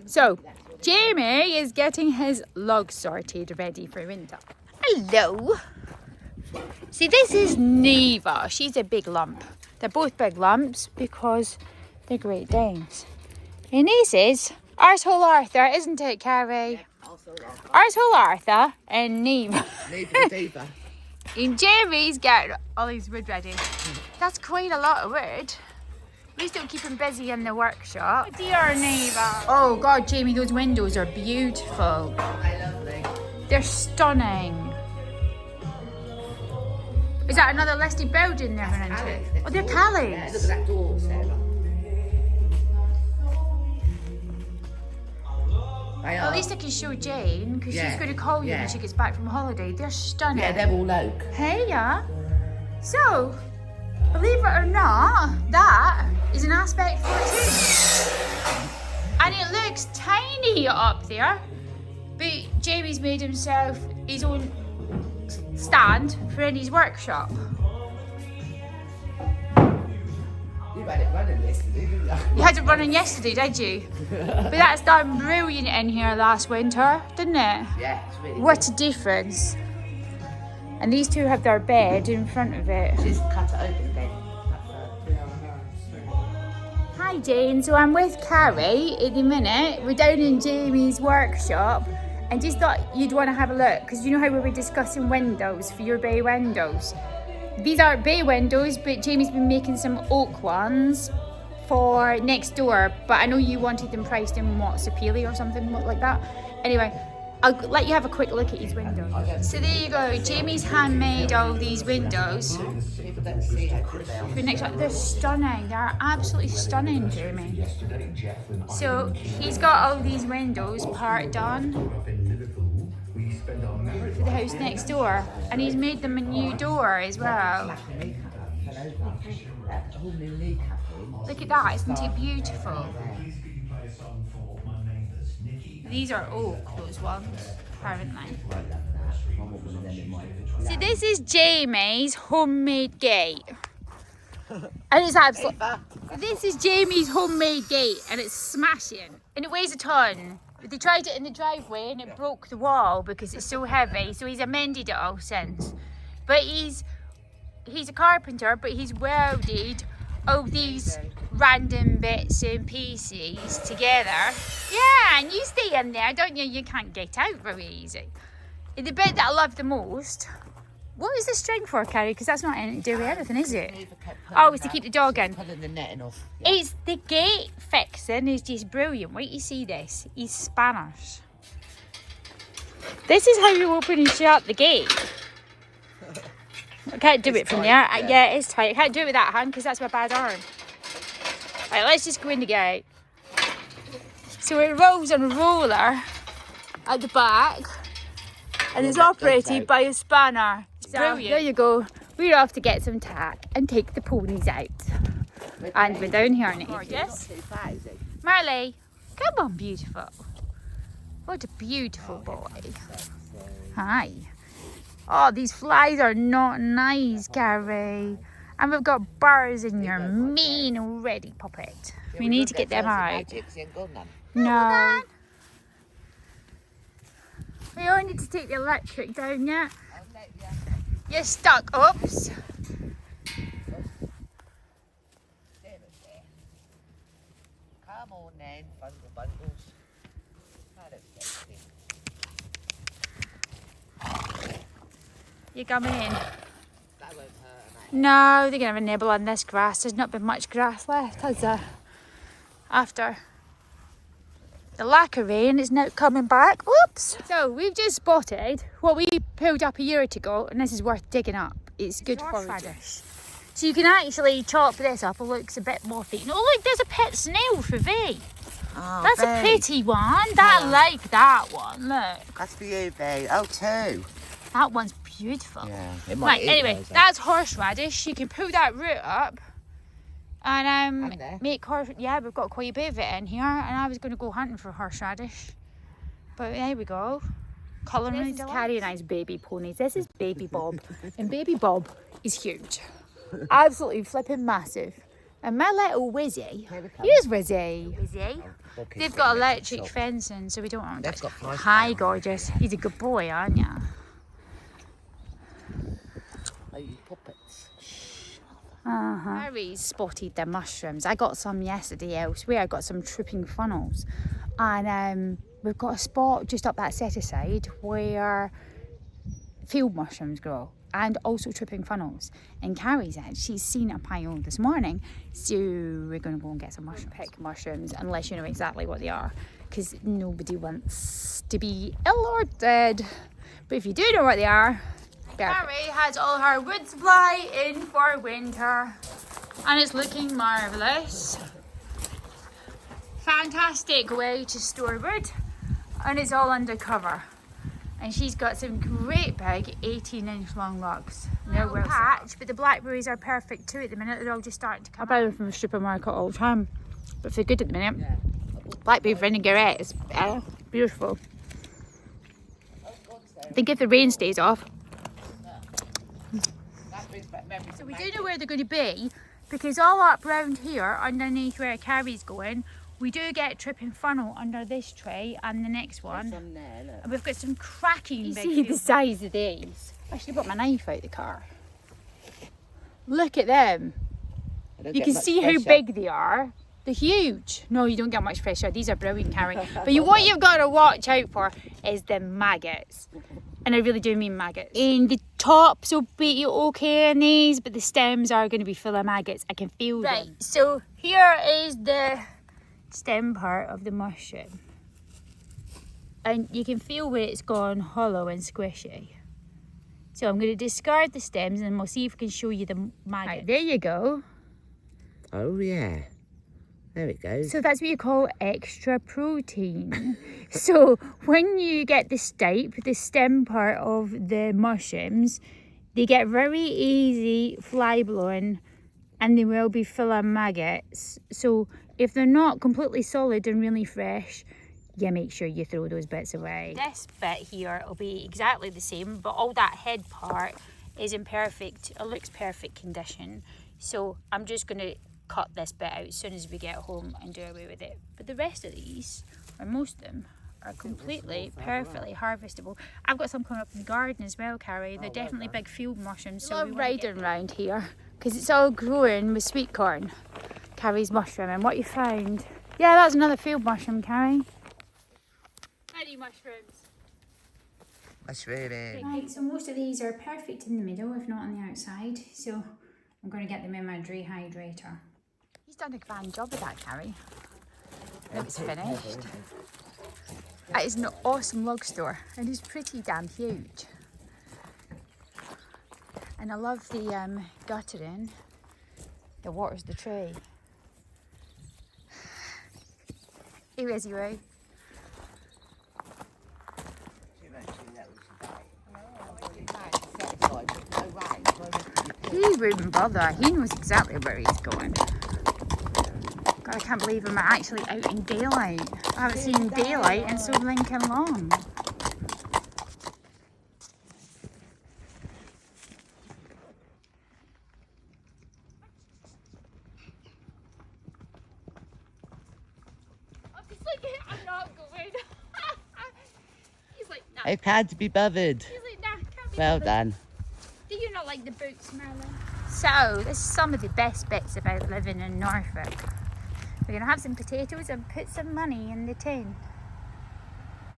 So, Jamie is getting his log sorted ready for winter. Hello. See, this is Neva. She's a big lump. They're both big lumps because they're Great Danes. And this is Arsehole Arthur, isn't it, Carrie? Arsehole Arthur and Neva. Neva. And Jamie's getting all his wood ready. That's quite a lot of wood. We still keep him busy in the workshop. Oh dear, Neva. Oh God, Jamie, those windows are beautiful. They're stunning. Is that another listed building they're going into? Oh, they're Callie's. Yeah, look at that door, Sarah. Well, at least I can show Jane, because she's going to call you when she gets back from holiday. They're stunning. Yeah, they're all oak. Hey, yeah. So, believe it or not, that is an Aspect 14. And it looks tiny up there, but Jamie's made himself his own stand for in his workshop. You had it running yesterday, didn't you? You had it running yesterday, did you? But that's done brilliant in here last winter, didn't it? Yeah, it's really What a difference. And these two have their bed in front of it. Just cut it open then. Hi Jane, so I'm with Carrie at the minute. We're down in Jamie's workshop and just thought you'd want to have a look because you know how we were discussing windows for your bay windows. These aren't bay windows, but Jamie's been making some oak ones for next door, but I know you wanted them priced in what, Superior or something like that. Anyway, I'll let you have a quick look at his windows. So there you go, Jamie's handmade all these windows. For next one, they're stunning, they're absolutely stunning, Jamie. So he's got all these windows part done for the house next door, and he's made them a new door as well. Look at that, isn't it beautiful? These are oak, those ones, apparently. So this is Jamie's homemade gate. And it's absolutely... This is Jamie's homemade gate, and it's smashing. And it weighs a ton. But they tried it in the driveway and it broke the wall because it's so heavy. So he's amended it all since. But he's a carpenter, but he's welded all these random bits and pieces together. Yeah, and you stay in there, don't you? You can't get out very easy. And the bit that I love the most, what is the string for, Carrie? Because that's not anything to do with anything, is it? Oh, it's to keep the dog in. Pulling the netting off. Yeah. It's the gate fixing is just brilliant. Wait till you see this. He's spanners. This is how you open and shut the gate. I can't do it from there. Yeah, it's tight. I can't do it with that hand because that's my bad arm. Right, let's just go in the gate. So it rolls on a roller at the back and is operated by a spanner. It's brilliant. There you go. We're off to get some tack and take the ponies out. And we're down here now. Gorgeous. Marley, come on, beautiful. What a beautiful boy. Hi. Oh, these flies are not nice, Carrie. And we've got birds in your mean already, puppet. We need to get them out. No. We all need to take the electric down yet. You're stuck. Oops. Come on then, bundles. You coming in? That won't hurt, mate. No, they're going to have a nibble on this grass. There's not been much grass left, has there? After the lack of rain is now coming back. Whoops! So we've just spotted what we pulled up a year ago, and this is worth digging up. It's good horseradish. So you can actually chop this up. It looks a bit more thick. Oh look, there's a pet snail for V. Oh, that's a pretty one. I like that one. Look. That's for you, babe. Oh, two. That one's beautiful. Yeah. Right, anyway, that's horseradish. You can pull that root up and make horse. Yeah, we've got quite a bit of it in here, and I was going to go hunting for horseradish, but there we go. Colouring. This is Carrie and I's baby ponies. This is Baby Bob, and Baby Bob is huge, absolutely flipping massive. And my little Wizzy, here's Wizzy. bucket. They've got picnic and electric stuff. fencing, so we don't want to They've got price Hi, down. gorgeous. He's a good boy, aren't you? Oh, you puppets. Carrie's spotted the mushrooms. I got some yesterday elsewhere. I got some tripping funnels. And we've got a spot just up that set aside where field mushrooms grow and also tripping funnels. And Carrie's she's seen a pile this morning. So we're going to go and get some mushrooms. Pick mushrooms unless you know exactly what they are, because nobody wants to be ill or dead. But if you do know what they are, Carrie has all her wood supply in for winter and it's looking marvellous. Fantastic way to store wood, and it's all under cover. And she's got some great big 18-inch long logs. No patch, but the blackberries are perfect too at the minute. They're all just starting to come. I buy them from the supermarket all the time, but they're good at the minute. Yeah. Blackberry vinaigrette is beautiful. I think if the rain stays off. So we do know where they're going to be, because all up round here underneath where Carrie's going, we do get tripping funnel under this tray and the next one. And we've got some cracking big. You see the size of these? I should have brought my knife out the car. Look at them. You can see how big they are. They're huge. No, you don't get much pressure. These are brilliant, Carrie. But what you've got to watch out for is the maggots. And I really do mean maggots. And the tops will be okay in these, but the stems are going to be full of maggots. I can feel them. Right, so here is the stem part of the mushroom. And you can feel where it's gone hollow and squishy. So I'm going to discard the stems and we'll see if we can show you the maggot. Right, there you go. Oh, yeah. There it goes. So that's what you call extra protein. So when you get the stipe, the stem part of the mushrooms, they get very easy fly blown and they will be full of maggots. So if they're not completely solid and really fresh, you make sure you throw those bits away. This bit here will be exactly the same, but all that head part is in perfect, it looks perfect condition. So I'm just going to cut this bit out as soon as we get home and do away with it. But the rest of these, or most of them, are completely, perfectly harvestable. I've got some coming up in the garden as well, Carrie. They're definitely big field mushrooms. So we're riding around here because it's all growing with sweet corn. Carrie's mushroom, and what you found? Yeah, that's another field mushroom, Carrie. Any mushrooms? Mushrooming. Right, so most of these are perfect in the middle, if not on the outside. So I'm going to get them in my dehydrator. He's done a grand job of that, Carrie. Now it's finished. It is an awesome Logstore and it's pretty damn huge. And I love the guttering that waters the tray. Here is you out. He wouldn't bother. He knows exactly where he's going. God, I can't believe I'm actually out in daylight. I haven't seen daylight in so blinking long. I'm not going. He's like, nah. I can't be bothered. He's like, nah, can't be Well bothered. done. Do you not like the boot smelling? So, this is some of the best bits about living in Norfolk. We're going to have some potatoes and put some money in the tin.